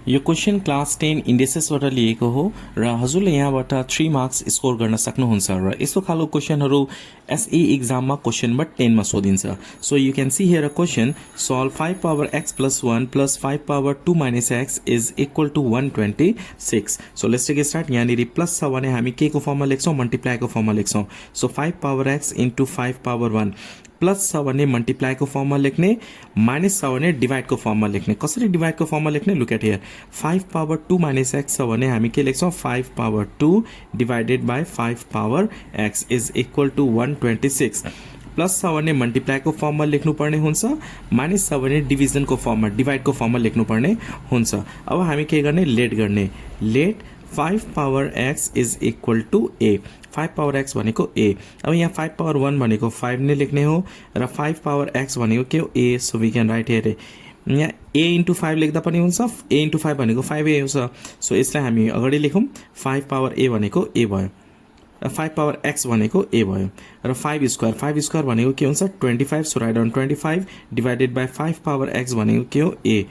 यो question class 10 इन्डेसेसबाट लिएको हो र हजुरले यहाँबाट 3 मार्क्स स्कोर गर्न सक्नुहुन्छ र यस्तो खालको क्वेशनहरू एसई एक्जाममा क्वेशन नम्बर 10 मा सोधिन्छ। So you can see here a question solve 5 power x plus 1 plus 5 power 2 minus x is equal to 126। So let's take start. यहाँनिर प्लस छ भने हामी के को फर्ममा लेख्छौं, मल्टिप्लाई को फर्ममा लेख्छौं। So 5 power x into 5 power 1 plus छ भने मल्टिप्लाई को फर्ममा लेख्ने, माइनस छ भने डिवाइड को फर्ममा लेख्ने। कसरी डिवाइड को फर्ममा लेख्ने, look at here. 5 power 2 minus x छ भने हामी के लेख्छौं, 5 power 2 divided by 5 power x is equal to 126। Plus छ भने मल्टिप्लाई को फर्ममा लेख्नु पर्ने हुन्छ, माइनस छ भने डिभिजन को फर्ममा, डिवाइड को फर्ममा लेख्नु पर्ने हुन्छ। अब हामी के गर्ने, लेट गर्ने। Let 5 power x is equal to a। 5 power x भनेको a। अब यहाँ 5 power 1 भनेको 5 नै लेख्ने हो र 5 power x भनेको के हो, a। So we can write here यहाँ a into 5 लेख्दा पनि हुन्छ। a into 5 भनेको 5a हुन्छ। सो यसलाई हामी अगाडि लेखौं। 5 power a भनेको a भयो, 5 power x भनेको a भयो र 5 स्क्वायर भनेको के हुन्छ, 25। So write down 25 divided by 5 power x भनेको के हो, a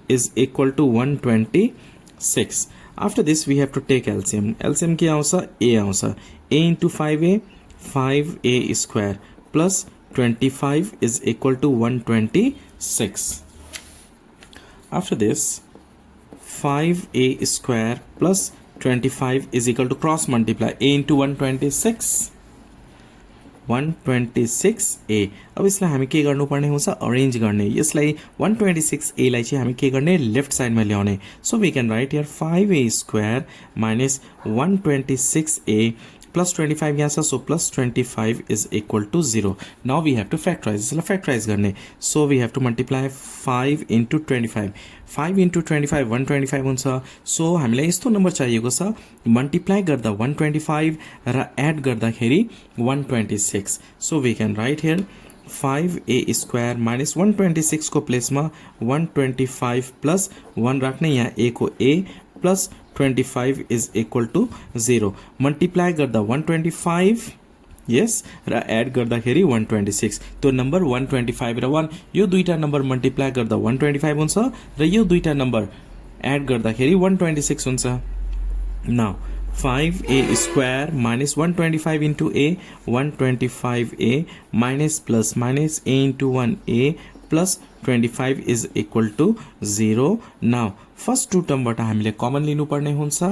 is equal to 126। After this we have to take LCM। LCM के आउँछ, a आउँछ। a into 5a, 5a square plus 25 is equal to 126। After this 5a square plus 25 is equal to cross multiply a into 126 126a। अब यसलाई हामी के गर्नुपर्ने हुन्छ, arrange गर्ने। यसलाई 126a लाई चाहिँ हामी के गर्ने, लेफ्ट साइडमा ल्याउने। So we can write here 5a square minus 126a plus 25 यहाँ छ। So plus 25 is equal to 0। Now we have to factorise. यसलाई फ्याक्टराइज गर्ने। So we have to multiply 5 into 25। 5 into 25 125 हुन्छ। सो हामीलाई यस्तो नम्बर चाहिएको छ, मल्टिप्लाई गर्दा 125 र एड गर्दाखेरि 126। So we can write here 5a square minus 126 को प्लेसमा 125 प्लस 1 राख्ने, यहाँ a को a plus 25 is equal to 0। Multiply गर्दा 125 यस र एड गर्दाखेरि 126। त्यो नम्बर 125 र 1 यो दुईटा नम्बर मल्टिप्लाई गर्दा 125 हुन्छ र यो दुईटा नम्बर एड गर्दाखेरि 126 हुन्छ। Now 5a square minus 125 into a, 125a minus plus minus a into 1a plus 25 is equal to 0। Now first two टर्मबाट हामीले कमन लिनुपर्ने हुन्छ,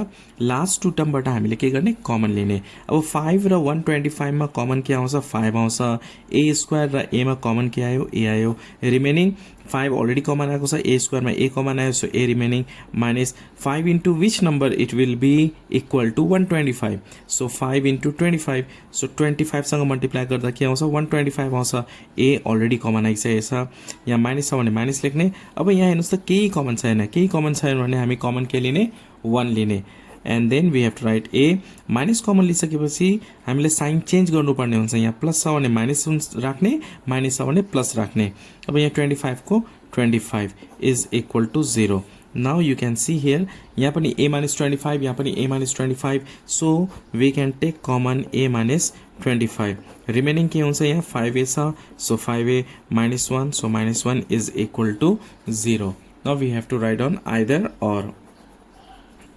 लास्ट टू टर्मबाट हामीले के गर्ने, कमन लिने। अब 5 र 125 मा कमन के आउँछ, 5 आउँछ। a स्क्वायर र a मा कमन के आयो, a आयो। रिमेनिङ 5 अलरेडी कमन आएको छ, a स्क्वायर मा a कमन आयो। So a remaining minus 5 into which number, it will be equal to 125। So 5 into 25। So 25 सँग मल्टिप्लाई गर्दा के आउँछ, 125 आउँछ। a अलरेडी कमन आइसकेको छ, यहाँ माइनस छ भने माइनस लेख्ने। अब यहाँ हेर्नुहोस् त केही कमन छैन, केही कमन छैन भने हामी कमन के लिने, 1 लिने। And then we have to write a। Minus common लिइसकेपछि हामीले साइन चेन्ज गर्नुपर्ने हुन्छ। यहाँ प्लस छ भने माइनस राख्ने, माइनस छ भने प्लस राख्ने। अब यहाँ 25 को 25 is equal to 0। Now you can see here, यहाँ पनि a minus 25, यहाँ पनि a minus 25। So we can take common a minus 25। Remaining के हुन्छ, यहाँ 5a छ। So 5a minus 1, so minus 1 is equal to 0। Now we have to write on either or।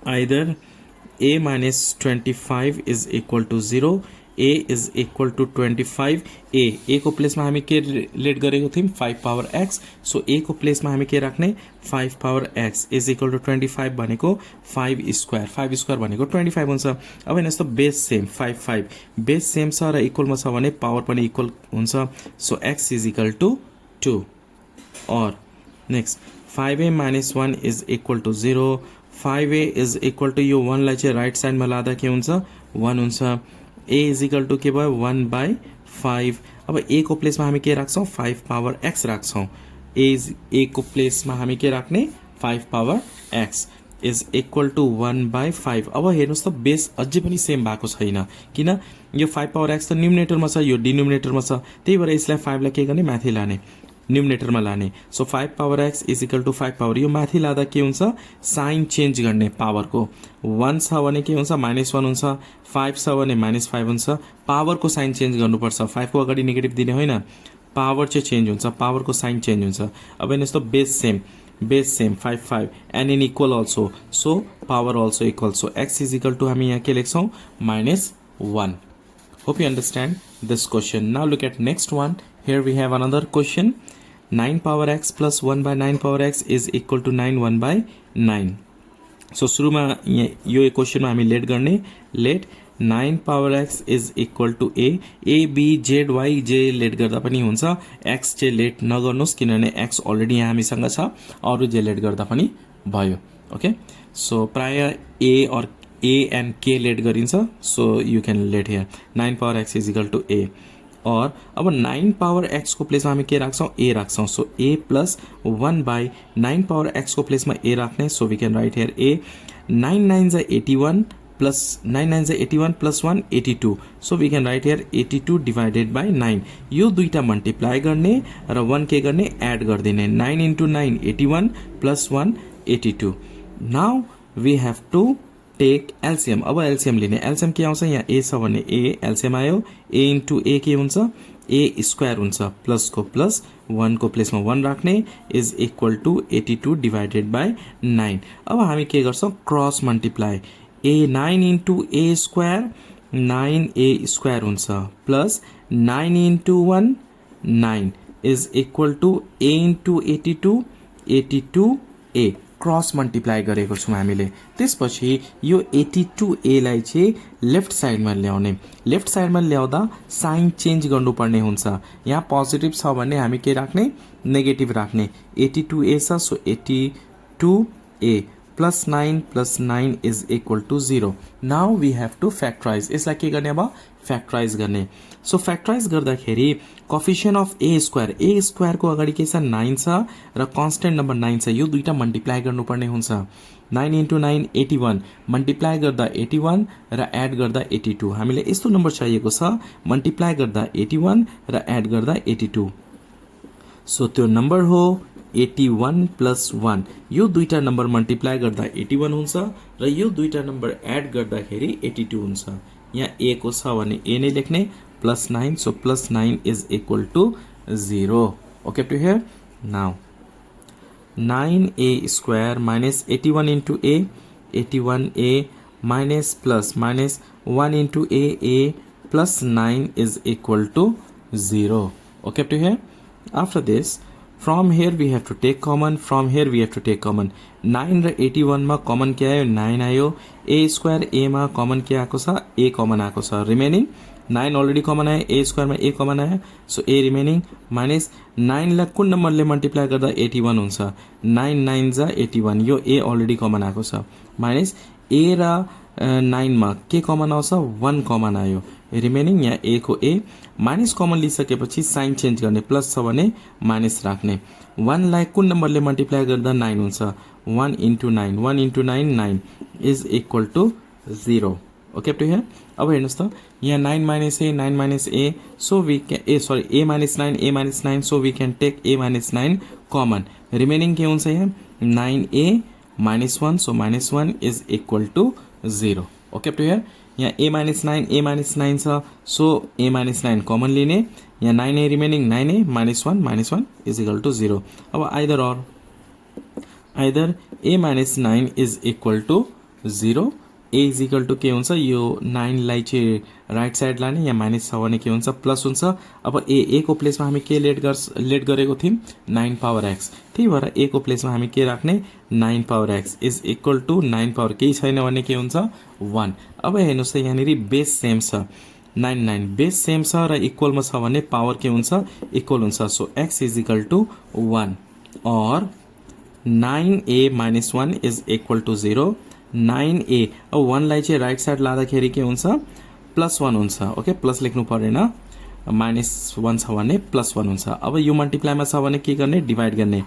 Either a minus 25 is equal to 0, a is equal to 25। a को प्लेसमा हामी के late गरेको थियौं, 5 power x। So a को प्लेसमा हामी के राख्ने, 5 power x is equal to 25 भनेको 5 स्क्वायर। 5 स्क्वायर भनेको 25 हुन्छ। अब हेर्नुहोस् त, बेस सेम 5 5 बेस सेम छ र इक्वलमा छ भने पावर पनि इक्वल हुन्छ। So x is equal to 2। और next 5a minus 1 is equal to 0। 5a is equal to यो 1 लाई चाहिँ राइट साइडमा लादा के हुन्छ, 1 हुन्छ। a is equal to के भयो, 1/5। अब a को प्लेसमा हामी के राख्छौं, 5 power x राख्छौं। a को प्लेसमा हामी के राख्ने, 5 power x is equal to 1/5। अब हेर्नुहोस् त, बेस अझै पनि सेम भएको छैन, किन, यो 5 power x त न्युमिनेटरमा छ, यो डिनोमिनेटरमा छ। त्यही भएर यसलाई 5 लाई के गर्ने, माथि लाने, न्युमिनेटरमा लाने। So 5 power x is equal to 5 power, यो माथि लादा के हुन्छ, साइन चेन्ज गर्ने पावरको। 1 छ भने के हुन्छ, -1 हुन्छ। 5 छ भने -5 हुन्छ। पावरको साइन चेन्ज गर्नुपर्छ, 5 को अगाडि नेगेटिभ दिने होइन, पावर चाहिँ चेन्ज हुन्छ, पावरको साइन चेन्ज हुन्छ। अब हेर्नुहोस् त, base same, base same 5 5 and in equal also, so power also equal, so x is equal to हामी यहाँ के लेख्छौं -1. Hope you understand this question. Now look at next one. Here we have another question. 9 power x plus 1 by 9 power x is equal to 9 1 by 9. So सुरुमा यो क्वेशनमा हामी late गर्ने, late 9 power x is equal to a b z y j let गर्दा पनि हुन्छ, x चाहिँ late नगर्नुस् किनभने x already यहाँ हामीसँग छ, अरु जे लेट गर्दा पनि भयो. ओके, सो प्राय a और a and k लेट गरिन्छ, so you can let here 9 power x is equal to a. और अब 9 power x को प्लेसमा हामी के राख्छौं, a राख्छौं, so a plus 1 by 9 power x को प्लेसमा a राख्ने, so we can write here a 9 9s are 81 plus 9 9s are 81 plus 1 82, so we can write here 82 divided by 9. यो दुईटा multiply गर्ने र 1 के गर्ने add गर्दिने, 9 into 9 81 plus 1 82. now we have to take LCM. अब LCM लिने, LCM के आउँछ, यहाँ a छ भने a एलसीएम आयो, a into a के हुन्छ, a स्क्वायर हुन्छ, प्लस को प्लस 1 को प्लेसमा 1 राख्ने is equal to 82 divided by 9. अब हामी के गर्छौं, cross multiply, a 9 into a square 9a square हुन्छ, plus 9 into 1 9 is equal to a into 82 82a cross multiply गरेको छौं हामीले. त्यसपछि यो 82a लाई चाहिँ लेफ्ट साइडमा ल्याउने, लेफ्ट साइडमा ल्याउँदा साइन चेन्ज गर्नुपर्ने हुन्छ. यहाँ पोजिटिभ छ भने हामी के राख्ने, नेगेटिभ राख्ने. 82a छ, so 82a plus 9 plus 9 is equal to 0. Now we have to factorize. यसलाई के गर्ने, अब फ्याक्टराइज गर्ने. सो फ्याक्टराइज गर्दाखेरि कोफिशिएन्ट अफ a स्क्वायर को अगाडि के छ, 9 छ र कन्स्टेन्ट नम्बर 9 छ, यो दुईटा मल्टिप्लाई गर्नुपर्ने हुन्छ. 9 into 9 81, मल्टिप्लाई गर्दा 81 र एड गर्दा 82. हामीले यस्तो नम्बर चाहिएको छ, मल्टिप्लाई गर्दा 81 र एड गर्दा 82. सो त्यो नम्बर हो 81 plus 1. यो दुईटा नम्बर मल्टिप्लाई गर्दा 81 हुन्छ र यो दुईटा नम्बर एड गर्दाखेरि 82 हुन्छ. यहाँ a को छ भने a नै लेख्ने, plus 9, so plus 9 is equal to 0. Okay, up to here. Now 9a square minus 81 into a, 81a minus plus minus 1 into a plus 9 is equal to 0. Okay, up to here. After this, from here we have to take common, from here we have to take common. 9 र 81 मा common के आयो, 9 आयो. a square a मा common के आको छ, a common आको छ. रिमेनिङ 9 अलरेडी कमन आयो, a स्क्वायर मा a कमन आयो, सो a रिमेनिङ माइनस 9 लाई कुन नम्बरले मल्टिप्लाई गर्दा 81 हुन्छ, 9 9 जा 81, यो a अलरेडी कमन आको छ, माइनस a र 9 मा के कमन आउँछ, 1 कमन आयो. रिमेनिङ यहाँ a को a, माइनस कमन लिइसकेपछि साइन चेन्ज गर्ने, प्लस छ भने माइनस राख्ने. 1 लाई कुन नम्बरले मल्टिप्लाई गर्दा 9 हुन्छ, 1 into 9 1 into 9 9 is equal to 0. Okay, up to here. अब हेर्नुस् त, यहाँ 9 minus a 9 minus a, so we can a minus 9 so we can take a minus 9 common. Remaining के हुन्छ यहाँ 9a minus 1, so minus 1 is equal to 0. Okay, up to here. यहाँ a minus 9 छ, so a minus 9 common लिने, यहाँ 9a remaining 9a minus 1 is equal to 0. अब either a minus 9 is equal to 0, a is equal to के हुन्छ, यो 9 लाई चाहिँ राइट साइड लाने, यहाँ माइनस छ भने के हुन्छ, प्लस हुन्छ. अब a को प्लेसमा हामी के लेट गरेको थियौं, 9 पावर x, त्यही भएर a को प्लेसमा हामी के राख्ने, 9 power x is equal to 9 power केही छैन भने के हुन्छ, 1. अब हेर्नुस् त, यहाँनिर बेस सेम छ, 9 9 बेस सेम छ र इक्वलमा छ भने पावर के हुन्छ, इक्वल हुन्छ. So x is equal to 1 और 9a minus 1 is equal to 0. 9a, अब 1 लाई चाहिँ राइट साइड लाँदाखेरि के हुन्छ, प्लस 1 हुन्छ. ओके, प्लस लेख्नु परेन, माइनस 1 छ भने प्लस 1 हुन्छ. अब यो मल्टिप्लाईमा छ भने के गर्ने, डिवाइड गर्ने.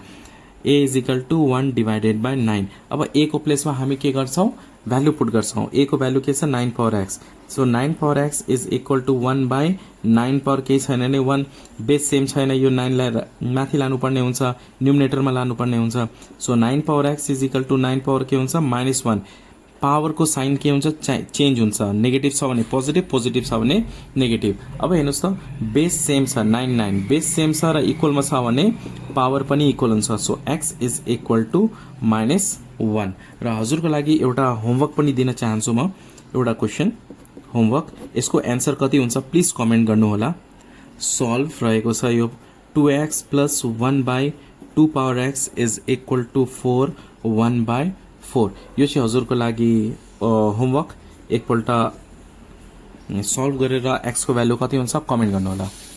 a is equal to 1 divided by 9. अब a को प्लेसमा हामी के गर्छौं, भ्यालु पुट गर्छौं. a को भ्यालु के छ, 9 power x, so 9 power x is equal to 1 by 9 power केही छैन भने 1, बेस सेम छैन, यो 9 लाई माथि लानुपर्ने हुन्छ, न्युमिनेटरमा लानुपर्ने हुन्छ. So 9 power x is equal to 9 power के हुन्छ, माइनस 1, पावरको साइन के हुन्छ चेन्ज हुन्छ नेगेटिभ छ भने पोजिटिभ पोजिटिभ छ भने नेगेटिभ अब हेर्नुहोस् त बेस सेम छ 99 बेस सेम छ र इक्वलमा छ भने पावर पनि इक्वल हुन्छ so x is equal to -1 र हजुरको लागि एउटा होमवर्क पनि दिन चाहन्छु म एउटा क्वेसन होमवर्क यसको एन्सर कति हुन्छ प्लिज कमेन्ट गर्नुहोला सल्भ रहेको छ यो 2x + 1/2 power x is equal to 4 1/4 यो चाहिँ हजुरको लागि होमवर्क एकपल्ट सल्भ गरेर x को भ्यालु कति हुन्छ कमेन्ट गर्नुहोला।